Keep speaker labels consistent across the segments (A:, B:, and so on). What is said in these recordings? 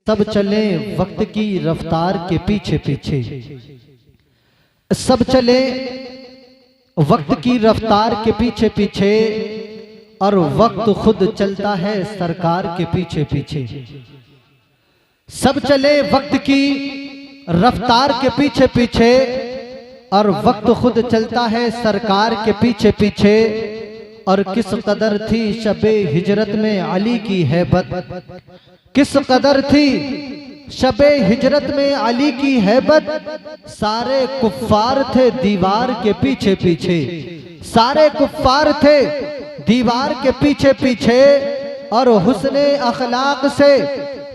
A: सब चले वक्त की रफ्तार के पीछे पीछे, सब चले वक्त की रफ्तार के पीछे पीछे, और वक्त खुद चलता है सरकार के पीछे पीछे। सब चले वक्त की रफ्तार के पीछे पीछे, और वक्त खुद चलता है सरकार के पीछे पीछे। और किस कदर थी शबे हिजरत में अली की हैबत, किस कदर थी शबे हिजरत में अली की हैबत। सारे कुफ्फार थे दीवार के पीछे पीछे, सारे कुफ्फार थे दीवार के पीछे पीछे। और हुस्ने अखलाक से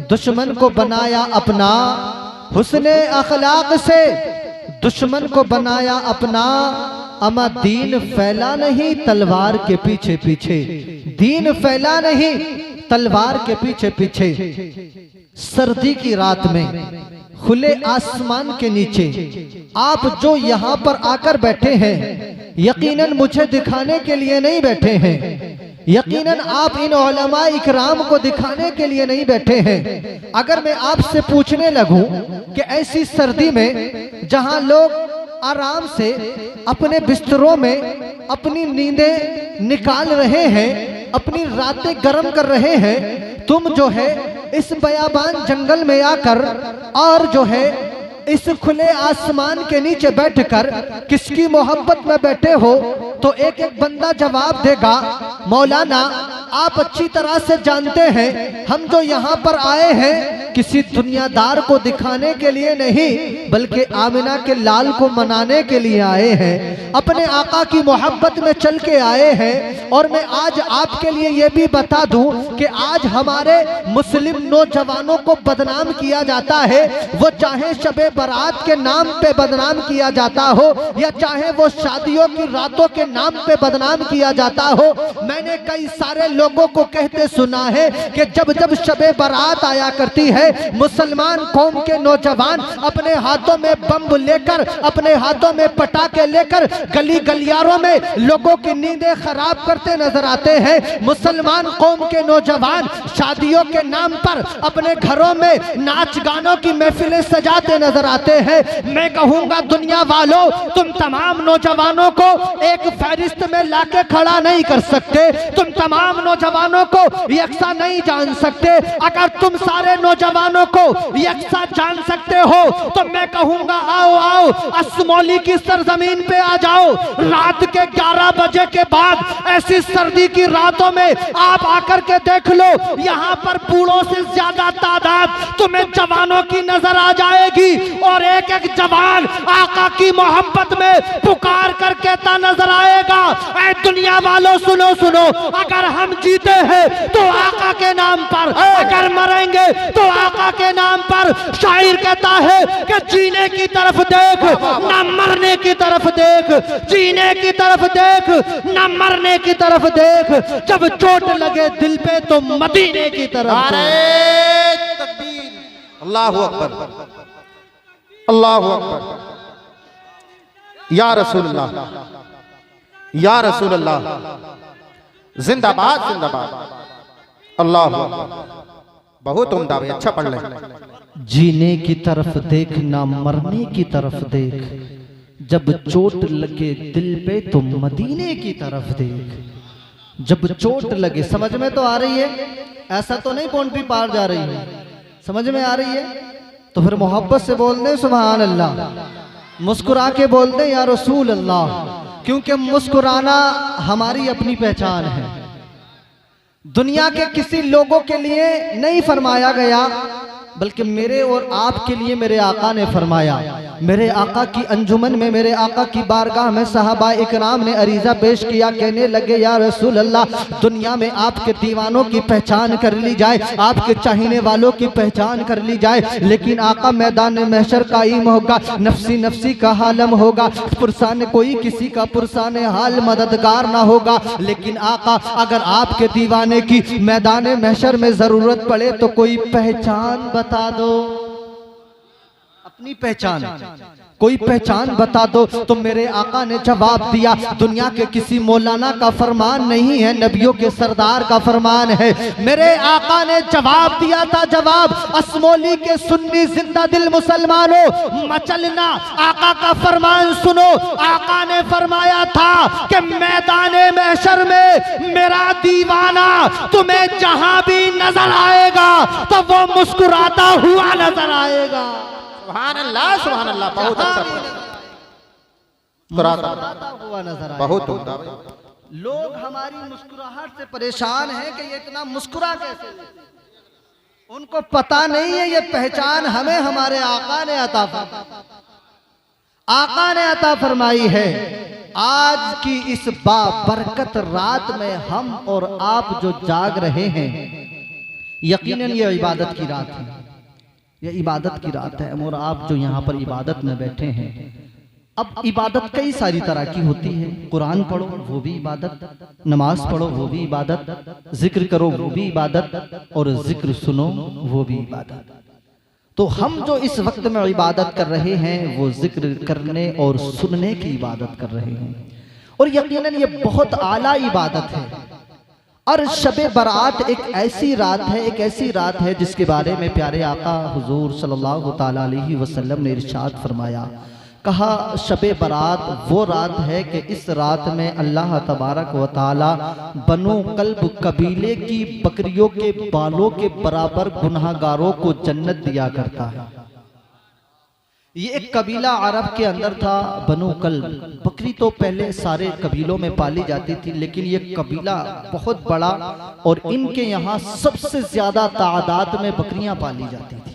A: दुश्मन को बनाया अपना, हुस्ने अखलाक से दुश्मन को बनाया अपना। अमा दीन फैला नहीं तलवार के पीछे पीछे, दीन फैला नहीं तलवार के पीछे पीछे। सर्दी की रात में खुले आसमान के नीचे आप जो यहाँ पर आकर बैठे हैं, यकीनन मुझे दिखाने के लिए नहीं बैठे हैं, यकीनन आप इन उलमा इकराम को दिखाने के लिए नहीं बैठे हैं। अगर मैं आपसे पूछने लगूं कि ऐसी सर्दी में जहां लोग आराम से अपने बिस्तरों में अपनी नींदें निकाल रहे हैं, अपनी रातें गर्म कर रहे हैं, तुम जो है इस बयाबान जंगल में आकर और जो है इस खुले आसमान के नीचे बैठकर किसकी मोहब्बत में बैठे हो, तो एक एक बंदा जवाब देगा, मौलाना आप अच्छी तरह से जानते हैं हम जो यहाँ पर आए हैं किसी दुनियादार को दिखाने के लिए नहीं, बल्कि आमिना के लाल को मनाने के लिए आए हैं, अपने आका की मोहब्बत में चल के आए हैं। और मैं आज आपके लिए ये भी बता दूं कि आज हमारे मुस्लिम नौजवानों को बदनाम किया जाता है, वो चाहे शबे बारात के नाम पे बदनाम किया जाता हो या चाहे वो शादियों की रातों के नाम पे बदनाम किया जाता हो। मैंने कई सारे लोगों को कहते सुना है कि जब जब शबे बारात आया करती है, मुसलमान कौम के नौजवान अपने हाथों में बम लेकर, अपने हाथों में पटाखे लेकर गली गलियारों में लोगों की नींदें खराब करते नजर आते हैं। मुसलमान कौम के नौजवान शादियों के नाम पर अपने घरों में नाच गानों की महफिलें सजाते नजर आते हैं। मैं कहूंगा दुनिया वालों, तुम तमाम नौजवानों को एक फहरिस्त में लाके खड़ा नहीं कर सकते, तुम तमाम नौजवानों को यकसा नहीं जान सकते। अगर तुम सारे नौजवानों को यकसा जान सकते हो तो मैं कहूंगा आओ आओ असमौली की सरजमीन पे आ जाओ। रात के 11 बजे के बाद ऐसी सर्दी की रातों में आप आकर के देख लो, यहाँ पर बूढ़ों से ज्यादा तादाद तुम्हें जवानों की नजर आ जाएगी। और एक एक जवान आका की मोहब्बत में पुकार कर कहता नजर आएगा, ऐ दुनिया वालों सुनो सुनो, अगर हम जीते हैं तो आका के नाम पर, अगर मरेंगे तो आका के नाम पर। शायर कहता है कि जीने की तरफ देख ना मरने की तरफ देख, जीने की तरफ देख ना मरने की तरफ देख, जब चोट लगे दिल पे तो मदीने की तरफ।
B: अल्लाहु अकबर, अल्लाहु अकबर, या रसूलुल्लाह, या रसूलुल्लाह, जिंदाबाद जिंदाबाद, अल्लाह बहुत उम्दा भाई, अच्छा पढ़ ले।
A: जीने की तरफ देख ना मरने की तरफ देख, जब चोट लगे दिल पे तो मदीने की तरफ देख। जब चोट लगे, समझ में तो आ रही है, ऐसा तो नहीं बाउंड्री पार जा रही है, समझ में आ रही है? तो फिर मोहब्बत से बोल दे सुभान अल्लाह, मुस्कुरा के बोल दे या रसूल अल्लाह, क्योंकि मुस्कुराना हमारी अपनी पहचान है। दुनिया के किसी लोगों के लिए नहीं फरमाया गया, बल्कि मेरे और आपके लिए मेरे आका ने फरमाया। मेरे आका की अंजुमन में, मेरे आका की बारगाह में सहाबा इकराम ने अरीजा पेश किया, कहने लगे या रसूल अल्लाह, दुनिया में आपके दीवानों की पहचान कर ली जाए, आपके चाहने वालों की पहचान कर ली जाए, लेकिन आका मैदान महशर कायम होगा, नफसी नफसी का हालम होगा, पुरसान कोई किसी का पुरसान हाल मददगार ना होगा। लेकिन आका अगर आपके दीवाने की मैदान महशर में जरूरत पड़े तो कोई पहचान बता दो। अपनी पहचान, कोई पहचान बता दो। तो मेरे आका ने जवाब दिया, दुनिया के किसी मौलाना का फरमान नहीं है, नबियों के सरदार का फरमान है। मेरे आका ने जवाब दिया था, जवाब असमोली के सुन्नी जिंदा दिल मुसलमानों मचलना, आका का फरमान सुनो। आका ने फरमाया था कि मैदाने महशर में मेरा दीवाना तुम्हें जहां भी नजर आएगा तो वो मुस्कुराता हुआ नजर आएगा।
B: सुभान अल्लाह, बहुत अच्छा,
A: मुस्कुराता हुआ नजर आएगा।
B: बहुत उम्दा।
A: लोग हमारी मुस्कुराहट से परेशान हैं कि ये इतना मुस्कुरा कैसे। उनको पता नहीं है ये पहचान हमें हमारे आका ने अता फरमाई है। आज की इस बाबरकत रात में हम और आप जो जाग रहे हैं, यकीनन ये इबादत की रात है, ये इबादत की रात है। और आप जो यहाँ पर इबादत में बैठे हैं, अब इबादत कई सारी तरह की होती है। कुरान पढ़ो वो भी इबादत, नमाज पढ़ो वो भी इबादत, जिक्र करो वो भी इबादत, और जिक्र सुनो वो भी इबादत। तो हम जो इस वक्त में इबादत कर रहे हैं वो जिक्र करने और सुनने की इबादत कर रहे हैं, और यकीनन ये बहुत आला इबादत है। और शबे बारात एक ऐसी रात है, एक ऐसी रात है जिसके बारे में प्यारे आका हुजूर सल्लल्लाहु ताला अलैहि वसल्लम ने इरशाद फरमाया, कहा शबे बारात वो रात है कि इस रात में अल्लाह तबारक व ताला बनु कल्ब कबीले की बकरियों के बालों के बराबर गुनहगारों को जन्नत दिया करता है। ये एक कबीला अरब के अंदर था, बनु कल्ब। बकरी तो पहले सारे कबीलों में पाली जाती थी, लेकिन ये कबीला बहुत बड़ा, और इनके यहाँ सबसे ज्यादा तादाद में बकरियां पाली जाती थी।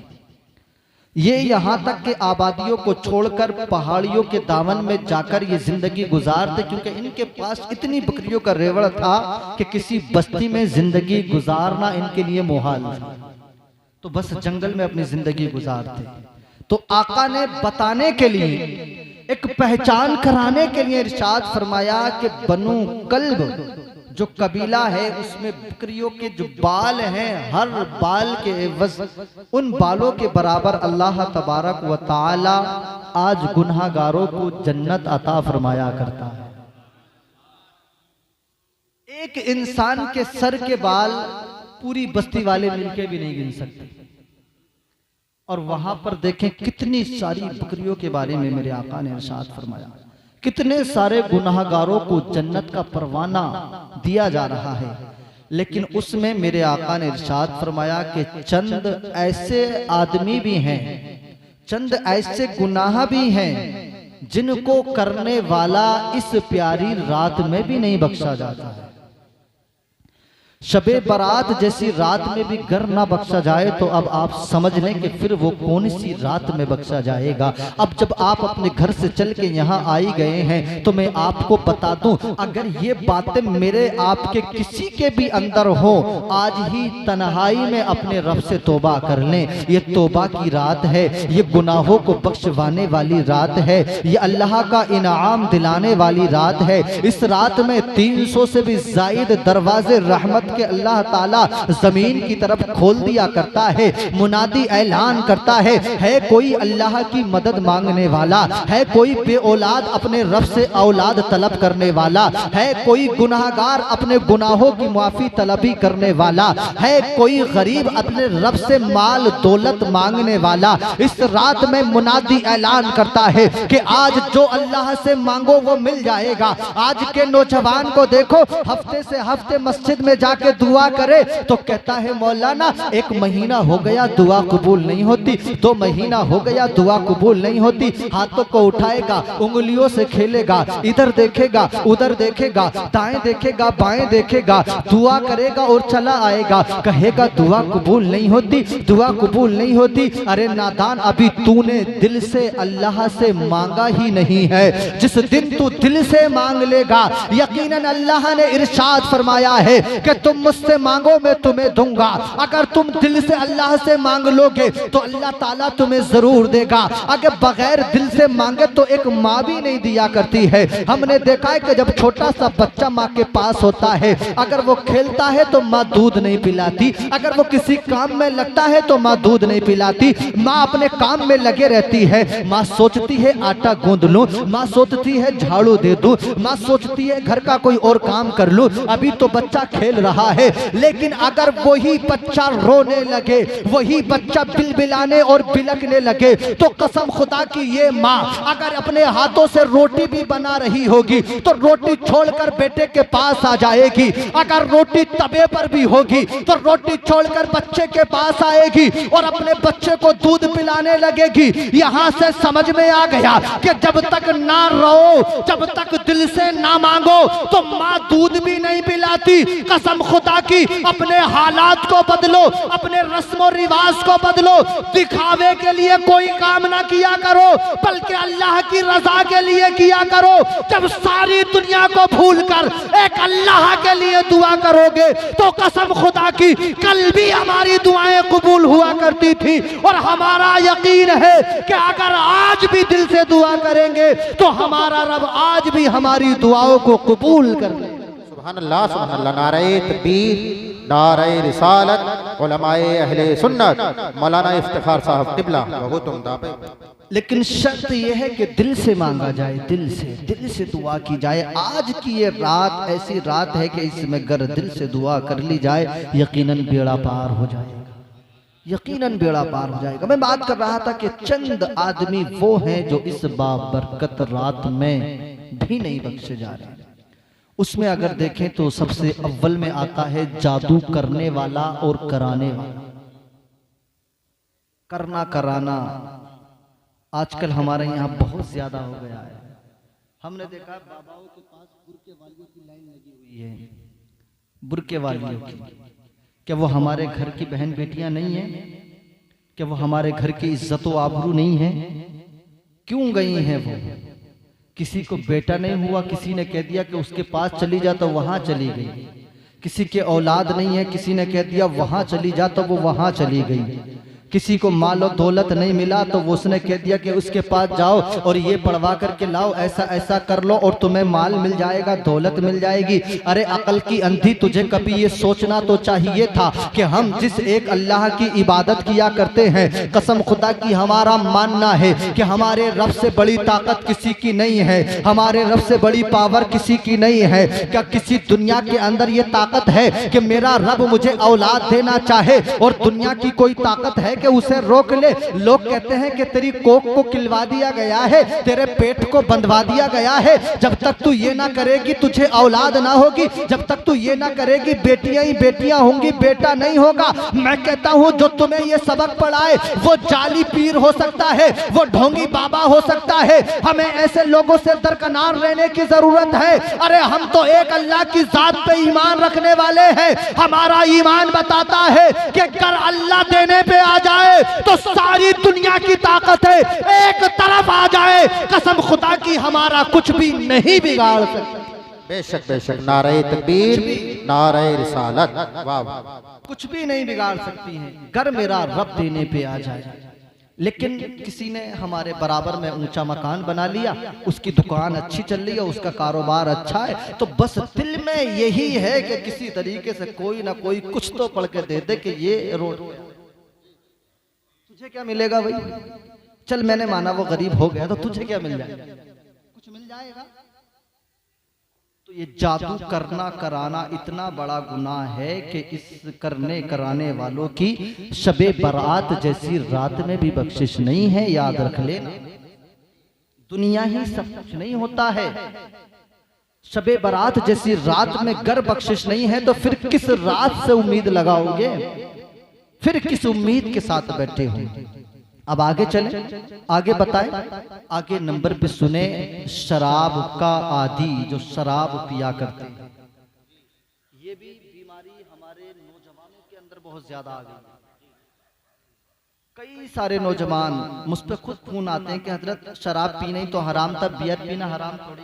A: ये यहाँ तक के आबादियों को छोड़कर पहाड़ियों के दामन में जाकर ये जिंदगी गुजारते, क्योंकि इनके पास इतनी बकरियों का रेवड़ था कि किसी बस्ती में जिंदगी गुजारना इनके लिए मुहाल था। तो बस जंगल में अपनी जिंदगी गुजारते। तो आका ने बताने के लिए, एक पहचान कराने के लिए इरशाद फरमाया कि बनु कल्ब जो कबीला है उसमें बकरियों के जो बाल हैं, हर बाल के एवज उन बालों के बराबर अल्लाह तबारक व ताला आज गुनहगारों को जन्नत अता फरमाया करता है। एक इंसान के सर के बाल पूरी बस्ती वाले मिलके भी नहीं गिन सकते। और वहां पर देखें कितनी सारी बकरियों के बारे में मेरे आका ने इरशाद फरमाया, कितने सारे गुनाहगारों को जन्नत का परवाना दिया जा रहा है। लेकिन उसमें मेरे आका ने इरशाद फरमाया कि चंद ऐसे आदमी भी हैं, चंद ऐसे गुनाह भी हैं जिनको करने वाला इस प्यारी रात में भी नहीं बख्शा जाता है। शबे बारात जैसी रात में भी गर ना बख्शा जाए तो अब आप समझ लें कि फिर वो कौन सी रात में बख्शा जाएगा। अब जब आप अपने घर से चल के यहाँ आई गए हैं तो मैं आपको बता दूं, अगर ये बातें मेरे आपके किसी के भी अंदर हो, आज ही तन्हाई में अपने रब से तौबा कर लें। ये तौबा की रात है, ये गुनाहों को बख्शवाने वाली रात है, ये अल्लाह का इनाम दिलाने वाली रात है। इस रात में 300 से भी जायद दरवाजे रहमत के अल्लाह ताला जमीन की तरफ खोल दिया करता है। मुनादी ऐलान करता है कोई अल्लाह की मदद मांगने वाला, है कोई बे औलाद अपने रब से औलाद तलब करने वाला, है कोई गुनाहगार अपने गुनाहों की माफी तलबी करने वाला, है कोई गरीब अपने रब से माल दौलत मांगने वाला। इस रात में मुनादी ऐलान करता है कि आज जो अल्लाह से मांगो वो मिल जाएगा। आज के नौजवान को देखो, हफ्ते से हफ्ते मस्जिद में जाके दुआ करे तो कहता है मौलाना 1 महीना हो गया दुआ कबूल नहीं होती, 2 महीना हो गया दुआ कबूल नहीं होती। हाथों को उठाएगा, उंगलियों से खेलेगा, इधर देखेगा उधर देखेगा, दाएं देखेगा बाएं देखेगा, दुआ करेगा और चला आएगा, कहेगा दुआ कबूल नहीं होती, दुआ कबूल नहीं होती। अरे नादान, अभी तूने दिल से अल्लाह से मांगा ही नहीं है। जिस दिन तू दिल से मांग लेगा, यकीनन अल्लाह ने इरशाद फरमाया है कि तुम मुझसे मांगो मैं तुम्हें दूंगा। अगर तुम दिल से अल्लाह से मांग लोगे तो अल्लाह ताला तुम्हें जरूर देगा। अगर बगैर दिल से मांगे तो एक माँ भी नहीं दिया करती है। हमने देखा है कि जब छोटा सा बच्चा माँ के पास होता है, अगर वो खेलता है तो माँ दूध नहीं पिलाती, अगर वो किसी काम में लगता है तो माँ दूध नहीं पिलाती। माँ अपने काम में लगे रहती है। माँ सोचती है आटा गूंद लूं, माँ सोचती है झाड़ू दे दूं, माँ सोचती है घर का कोई और काम कर लूं, अभी तो बच्चा खेल रहा है। लेकिन अगर वही बच्चा रोने लगे, वही बच्चा बिलबिलाने और बिलकने लगे, तो कसम खुदा की ये माँ अगर अपने हाथों से रोटी भी बना रही होगी तो रोटी छोड़कर बेटे के पास आ जाएगी। अगर रोटी तवे पर भी होगी तो रोटी छोड़कर बच्चे के पास आएगी और अपने बच्चे को दूध पिलाने लगेगी। यहाँ से समझ में आ गया कि जब तक ना रो, जब तक दिल से ना मांगो तो माँ दूध भी नहीं पिलाती। कसम खुदा की, अपने हालात को बदलो, अपने रस्म और रिवाज को बदलो। दिखावे के लिए कोई काम ना किया करो, बल्कि अल्लाह की रजा के लिए किया करो। जब सारी दुनिया को भूलकर एक अल्लाह के लिए दुआ करोगे तो कसम खुदा की कल भी हमारी दुआएं कबूल हुआ करती थी। और हमारा यकीन है कि अगर आज भी दिल से दुआ करेंगे तो हमारा रब आज भी हमारी दुआओं को कबूल कर ले।
B: सुभान अल्लाह, सुभान अल्लाह। नारे तकबीर, नारे रिसालत, उलमाए अहले सुन्नत, मौलाना इफ्तिखार साहब किबला, बहुत उम्दा।
A: लेकिन शर्त यह है कि दिल से मांगा जाए, दिल से दुआ की जाए। आज की ये रात ऐसी रात है कि इसमें अगर दिल से दुआ कर ली जाए यकीनन बेड़ा पार हो जाएगा, यकीनन बेड़ा पार हो जाएगा। मैं बात कर रहा था कि चंद आदमी वो हैं जो इस बाबरकत रात में भी नहीं बख्शे जा रहे। उसमें अगर देखें तो सबसे अव्वल में आता है जादू करने वाला और कराने वाला। करना कराना आजकल हमारे यहाँ बहुत ज्यादा हो गया है। हमने देखा बाबाओं के पास बुरके वालियों की लाइन लगी हुई है। बुरके वालियों की, क्या वो हमारे घर की बहन बेटियां नहीं है? क्या वो हमारे घर की इज्जत व आबरू नहीं है? क्यों गई हैं वो? किसी को बेटा नहीं हुआ, किसी ने कह दिया कि उसके पास चली जा तो वहां चली गई। किसी के औलाद नहीं है, किसी ने कह दिया वहां चली जा तो वो वहां चली गई। किसी को माल और दौलत नहीं मिला तो वो उसने कह दिया कि उसके पास जाओ और ये पढ़वा करके लाओ, ऐसा ऐसा कर लो और तुम्हें माल मिल जाएगा, दौलत मिल जाएगी। अरे अकल की अंधी, तुझे कभी ये सोचना तो चाहिए था कि हम जिस एक अल्लाह की इबादत किया करते हैं, कसम खुदा की हमारा मानना है कि हमारे रब से बड़ी ताकत किसी की नहीं है, हमारे रब से बड़ी पावर किसी की नहीं है। क्या किसी दुनिया के अंदर ये ताकत है कि मेरा रब मुझे औलाद देना चाहे और दुनिया की कोई ताकत है कि उसे रोक ले? लोग कहते हैं कि तेरी कोख को किलवा दिया गया है, तेरे पेट को बंधवा दिया गया है, जब तक तू ये ना करेगी तुझे औलाद ना होगी, जब तक तू ये ना करेगी बेटियां ही बेटियां होंगी, बेटा नहीं होगा। मैं कहता हूं जो तुम्हें ये सबक पढ़ाए वो जाली पीर हो सकता है, वो ढोंगी बाबा हो सकता है। हमें ऐसे लोगों से दरकिनार रहने की जरूरत है। अरे हम तो एक अल्लाह की जात पे ईमान रखने वाले हैं। हमारा ईमान बताता है कि अगर अल्लाह देने पे आ जाए तो सारी दुनिया की ताकत है एक तरफ आ जाए, कसम खुदा की हमारा कुछ भी नहीं बिगाड़ सकता।
B: बेशक बेशक, नारे तकबीर, नारे रिसालत, वाह,
A: कुछ भी नहीं बिगाड़ सकती है अगर मेरा रब देने पे आ जाए। लेकिन किसी ने हमारे बराबर में ऊंचा मकान बना लिया, उसकी दुकान अच्छी चल रही है, उसका कारोबार अच्छा है, तो बस दिल में यही है कि किसी तरीके से कोई ना कोई कुछ तो पढ़ के दे दे कि ये रोड तुझे क्या मिलेगा भाई? चल मैंने माना वो गरीब हो गया तो तुझे क्या मिल जाएगा? कुछ मिल जाएगा। तो ये जादू करना कराना इतना बड़ा गुनाह है कि इस करने कराने वालों की शबे बारात जैसी रात में भी बख्शिश नहीं है। याद रख लेना, दुनिया ही सब कुछ नहीं होता है। शबे बारात जैसी रात में गर बख्शिश नहीं है तो फिर किस रात से उम्मीद लगाओगे? फिर किस उम्मीद के साथ बैठे हो? अब आगे चले, आगे बताए, आगे नंबर पे सुने। शराब का आदी, जो शराब पिया करते हैं, ये भी बीमारी हमारे नौजवानों के अंदर बहुत ज्यादा आ गई। कई सारे नौजवान मुझ पे खुद फोन आते हैं कि हजरत शराब पीना ही तो हराम था, बियर पीना हराम थोड़ी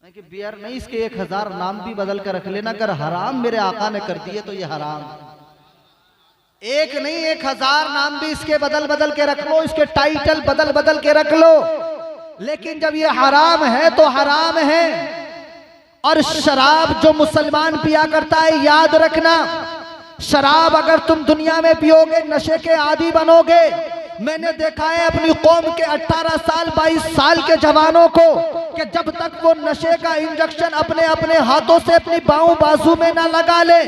A: कि बियर नहीं, इसके 1000 नाम भी बदल कर रख लेना। अगर हराम मेरे आका ने कर दिए तो ये हराम। एक नहीं 1000 नाम भी इसके बदल बदल के रख लो, इसके टाइटल बदल बदल के रख लो, लेकिन जब ये हराम है तो हराम है। और शराब जो मुसलमान पिया करता है, याद रखना, शराब अगर तुम दुनिया में पियोगे नशे के आदी बनोगे। मैंने देखा है अपनी कौम के 18 साल 22 साल के जवानों को कि जब तक वो नशे का इंजेक्शन अपने अपने हाथों से अपनी बाहों बाजू में ना लगा ले,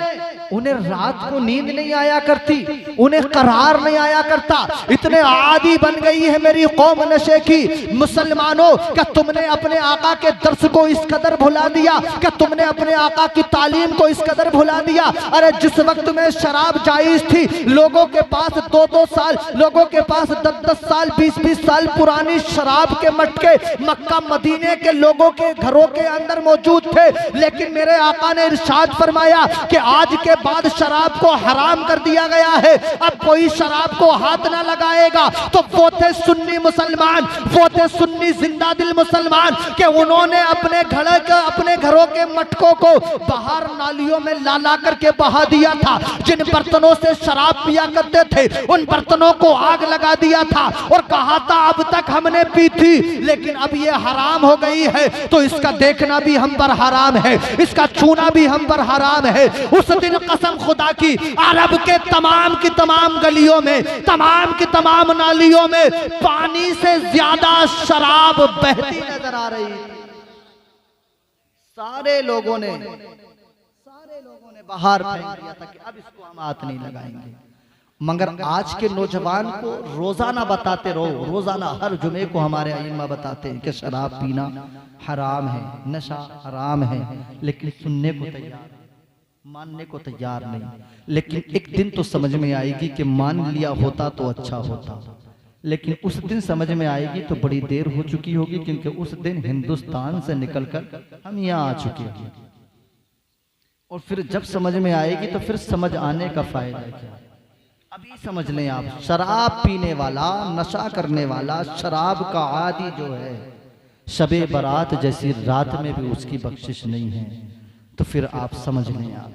A: उन्हें रात को नींद नहीं आया करती, उन्हें करार नहीं आया करता। इतने आदी बन गई है मेरी कौम नशे की। मुसलमानों, क्या तुमने अपने आका के दर्स को इस कदर भुला दिया? क्या तुमने अपने आका की तालीम को इस कदर भुला दिया? अरे जिस वक्त में शराब जायज थी, लोगों के पास 2-2 साल, लोगों के पास 10-10 साल 20-20 साल पुरानी शराब के मटके मक्का मदीने के लोगों के घरों के अंदर मौजूद थे। लेकिन मेरे आका ने इरशाद फरमाया कि आज के बाद शराब को हराम कर दिया गया है, अब कोई शराब को हाथ ना लगाएगा। तो वो थे सुन्नी मुसलमान, वो थे सुन्नी जिंदा दिल मुसलमान कि उन्होंने अपने घरों के मटकों को बाहर नालियों में ला करके बहा दिया था। जिन बर्तनों से शराब पिया करते थे उन बर्तनों को आग लगा दिया था और कहा था अब तक हमने पी थी, लेकिन अब ये हराम हो गई है तो इसका देखना भी हम पर हराम है, इसका छूना भी हम पर हराम है। उस दिन कसम खुदा की, अरब के तमाम की तमाम गलियों में, तमाम की तमाम नालियों में पानी से ज्यादा शराब बहती नजर आ रही। सारे लोगों ने बाहर फेंक दिया था कि अब इसको हम हाथ नहीं लगाएंगे। मगर आज के नौजवान को रोजाना बताते रहो, रोजाना हर जुमे को हमारे अइम्मा बताते हैं कि शराब पीना हराम है, नशा हराम है, लेकिन सुनने को तैयार, मानने को तैयार नहीं। लेकिन एक दिन तो समझ में आएगी कि मान लिया होता तो अच्छा होता, लेकिन उस दिन समझ में आएगी तो बड़ी देर हो चुकी होगी, क्योंकि उस दिन हिंदुस्तान से निकलकर हम यहाँ आ चुके हैं। और फिर जब समझ में आएगी तो फिर समझ आने का फायदा क्या? अभी समझ लें आप, शराब पीने वाला, नशा करने वाला, शराब का आदी जो है, शबे बारात जैसी रात में भी उसकी बख्शिश नहीं है। तो फिर आप समझ लें आप